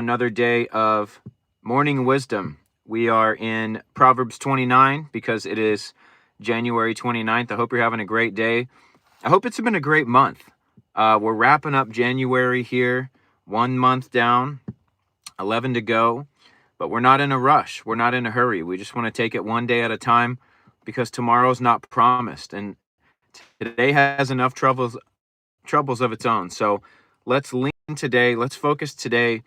another day of morning wisdom. We are in Proverbs 29 because it is January 29th. I hope you're having a great day. I hope it's been a great month. We're wrapping up January here, 1 month down, 11 to go, but we're not in a rush. We're not in a hurry. We just want to take it one day at a time because tomorrow's not promised. And today has enough troubles of its own. So let's lean today. Let's focus today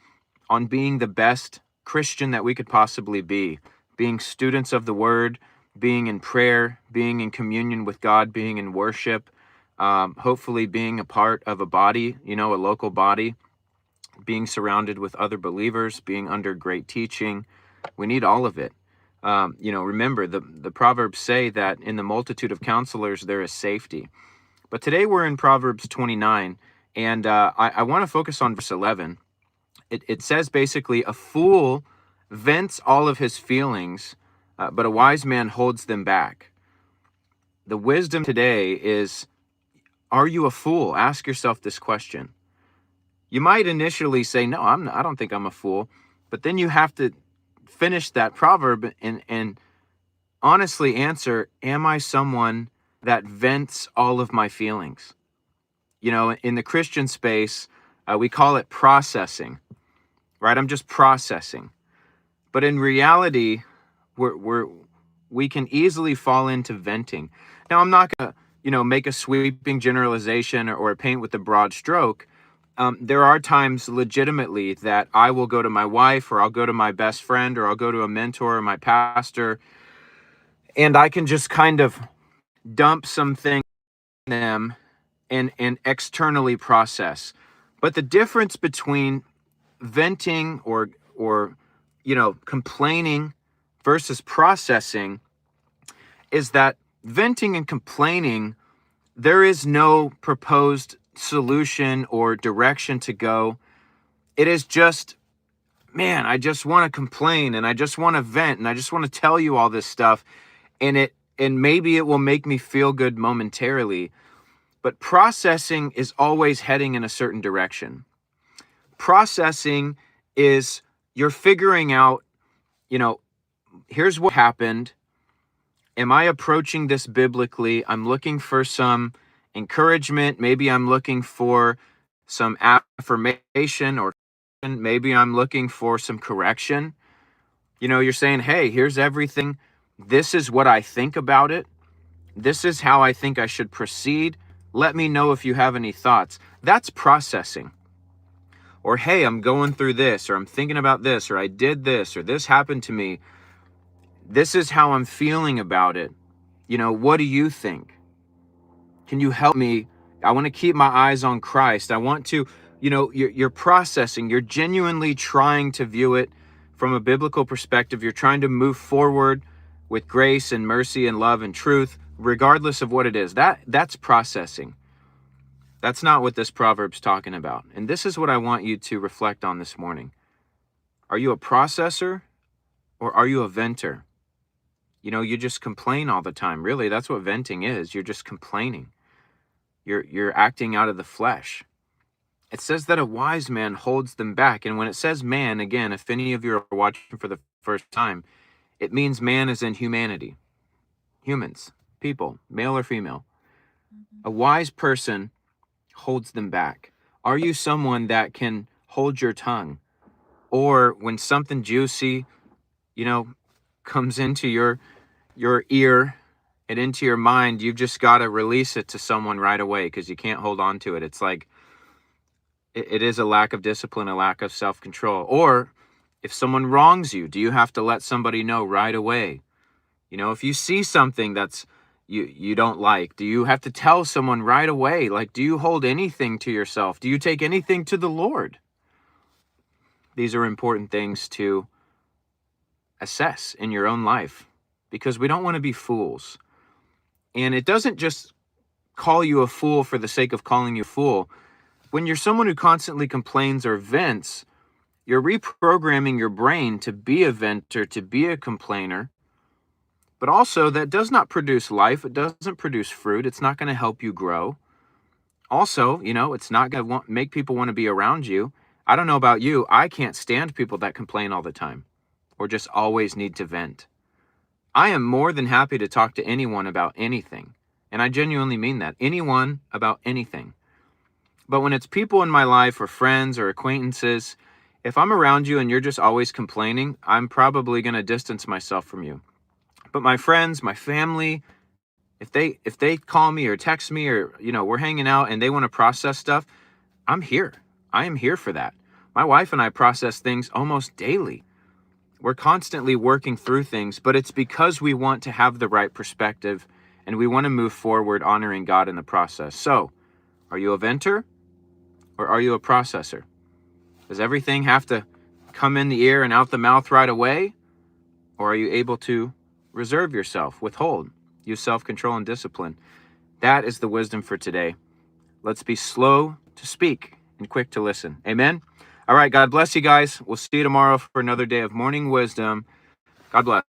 on being the best Christian that we could possibly be, being students of the word, being in prayer, being in communion with God, being in worship, hopefully being a part of a body, a local body, being surrounded with other believers, being under great teaching. We need all of it. Remember, the Proverbs say that in the multitude of counselors, there is safety. But today we're in Proverbs 29, and I want to focus on verse 11. It says basically, a fool vents all of his feelings, but a wise man holds them back. The wisdom today is, are you a fool? Ask yourself this question. You might initially say, no, I don't think I'm a fool. But then you have to finish that proverb and honestly answer, am I someone that vents all of my feelings? In the Christian space, we call it processing, right? I'm just processing. But in reality, we can easily fall into venting. Now, I'm not going to, make a sweeping generalization or paint with a broad stroke. There are times legitimately that I will go to my wife, or I'll go to my best friend, or I'll go to a mentor or my pastor, and I can just kind of dump some things on them and externally process. But the difference between venting or complaining versus processing is that venting and complaining, there is no proposed solution or direction to go. It is just, man, I just want to complain and I just want to vent and I just want to tell you all this stuff, and maybe it will make me feel good momentarily. But processing is always heading in a certain direction. Processing is you're figuring out, here's what happened. Am I approaching this biblically? I'm looking for some encouragement. Maybe I'm looking for some affirmation, or maybe I'm looking for some correction. You're saying, hey, here's everything. This is what I think about it. This is how I think I should proceed. Let me know if you have any thoughts. That's processing. Or, hey, I'm going through this, or I'm thinking about this, or I did this, or this happened to me. This is how I'm feeling about it. What do you think? Can you help me? I want to keep my eyes on Christ. I want to, you're processing. You're genuinely trying to view it from a biblical perspective. You're trying to move forward with grace and mercy and love and truth, regardless of what it is. That's processing. That's not what this proverb's talking about. And this is what I want you to reflect on this morning. Are you a processor or are you a venter? You just complain all the time. Really, that's what venting is. You're just complaining. You're acting out of the flesh. It says that a wise man holds them back. And when it says man, again, if any of you are watching for the first time, it means man as in humanity. Humans, people, male or female. A wise person holds them back. Are you someone that can hold your tongue? Or when something juicy, comes into your ear and into your mind, you've just got to release it to someone right away because you can't hold on to it. It's like, it is a lack of discipline, a lack of self-control. Or if someone wrongs you, do you have to let somebody know right away? If you see something that's you don't like, do you have to tell someone right away? Like, do you hold anything to yourself? Do you take anything to the Lord? These are important things to assess in your own life, because we don't want to be fools. And it doesn't just call you a fool for the sake of calling you a fool. When you're someone who constantly complains or vents, you're reprogramming your brain to be a venter, to be a complainer. But also, that does not produce life. It doesn't produce fruit. It's not going to help you grow. Also, it's not going to make people want to be around you. I don't know about you. I can't stand people that complain all the time or just always need to vent. I am more than happy to talk to anyone about anything. And I genuinely mean that. Anyone about anything. But when it's people in my life or friends or acquaintances, if I'm around you and you're just always complaining, I'm probably going to distance myself from you. But my friends, my family, if they call me or text me or, we're hanging out and they want to process stuff, I'm here. I am here for that. My wife and I process things almost daily. We're constantly working through things, but it's because we want to have the right perspective and we want to move forward honoring God in the process. So, are you a venter or are you a processor? Does everything have to come in the ear and out the mouth right away? Or are you able to reserve yourself, withhold, use self-control and discipline? That is the wisdom for today. Let's be slow to speak and quick to listen. Amen? All right, God bless you guys. We'll see you tomorrow for another day of morning wisdom. God bless.